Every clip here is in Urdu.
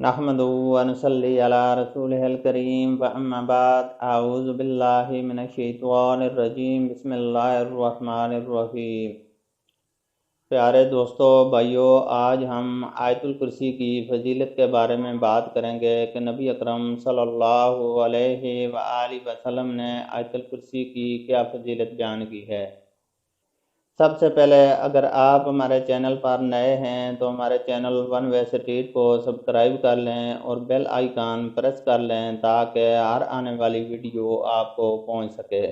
نحمده ونصلي على رسوله الكريم فأما بعد أعوذ بالله من الشیطان الرجیم بسم اللہ الرحمن الرحیم۔ پیارے دوستو بھائیو، آج ہم آیت الکرسی کی فضیلت کے بارے میں بات کریں گے کہ نبی اکرم صلی اللہ علیہ وآلہ وسلم نے آیت الکرسی کی کیا فضیلت بیان کی ہے۔ سب سے پہلے اگر آپ ہمارے چینل پر نئے ہیں تو ہمارے چینل ون وے اسٹریٹ کو سبسکرائب کر لیں اور بیل آئیکن پریس کر لیں تاکہ ہر آنے والی ویڈیو آپ کو پہنچ سکے۔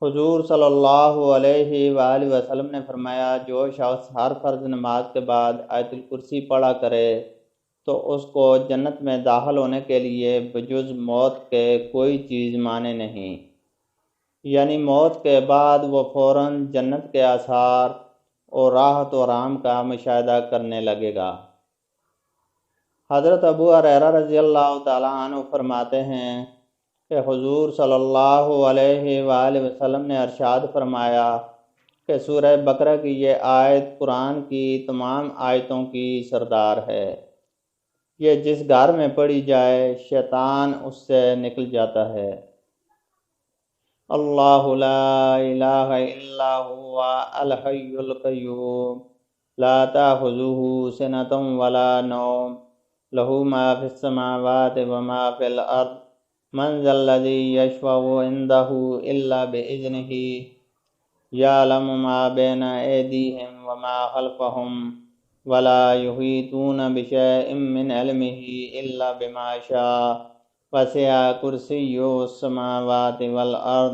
حضور صلی اللہ علیہ وآلہ وسلم نے فرمایا، جو شخص ہر فرض نماز کے بعد آیت الکرسی پڑھا کرے تو اس کو جنت میں داخل ہونے کے لیے بجز موت کے کوئی چیز مانے نہیں، یعنی موت کے بعد وہ فوراً جنت کے آثار اور راحت و آرام کا مشاہدہ کرنے لگے گا۔ حضرت ابو ہریرہ رضی اللہ تعالیٰ عنہ فرماتے ہیں کہ حضور صلی اللہ علیہ وآلہ وسلم نے ارشاد فرمایا کہ سورہ بقرہ کی یہ آیت قرآن کی تمام آیتوں کی سردار ہے۔ یہ جس گھر میں پڑھی جائے شیطان اس سے نکل جاتا ہے۔ اللہ لا الہ الا هو الحی القیوم لا تأخذہ سنۃ ولا نوم لہ ما فی السماوات وما فی الارض من ذا الذی یشفع عندہ الا بإذنہ یعلم ما بین ایدیہم وما خلفہم ولا یحیطون بشیء من علمہ الا بما شاء وسع کرسیہ السماوات والارض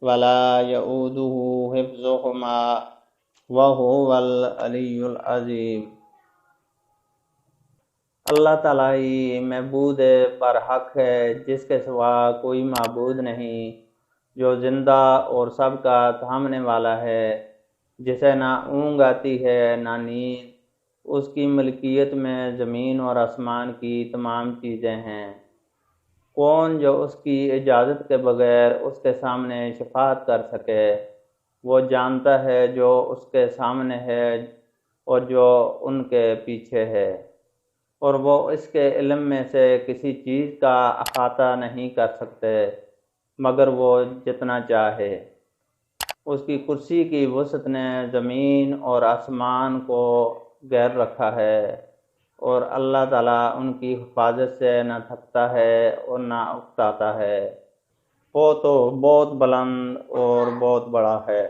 ولا یؤودہ حفظہما وہو العلی العظیم۔ اللہ تعالیٰ ہی معبود برحق ہے، جس کے سوا کوئی معبود نہیں، جو زندہ اور سب کا تھامنے والا ہے، جسے نہ اونگ آتی ہے نہ نیند، اس کی ملکیت میں زمین اور آسمان کی تمام چیزیں ہیں۔ کون جو اس کی اجازت کے بغیر اس کے سامنے شفاعت کر سکے؟ وہ جانتا ہے جو اس کے سامنے ہے اور جو ان کے پیچھے ہے، اور وہ اس کے علم میں سے کسی چیز کا احاطہ نہیں کر سکتے مگر وہ جتنا چاہے۔ اس کی کرسی کی وسعت نے زمین اور آسمان کو گھیر رکھا ہے، اور اللہ تعالیٰ ان کی حفاظت سے نہ تھکتا ہے اور نہ اکتاتا ہے۔ وہ تو بہت بلند اور بہت بڑا ہے۔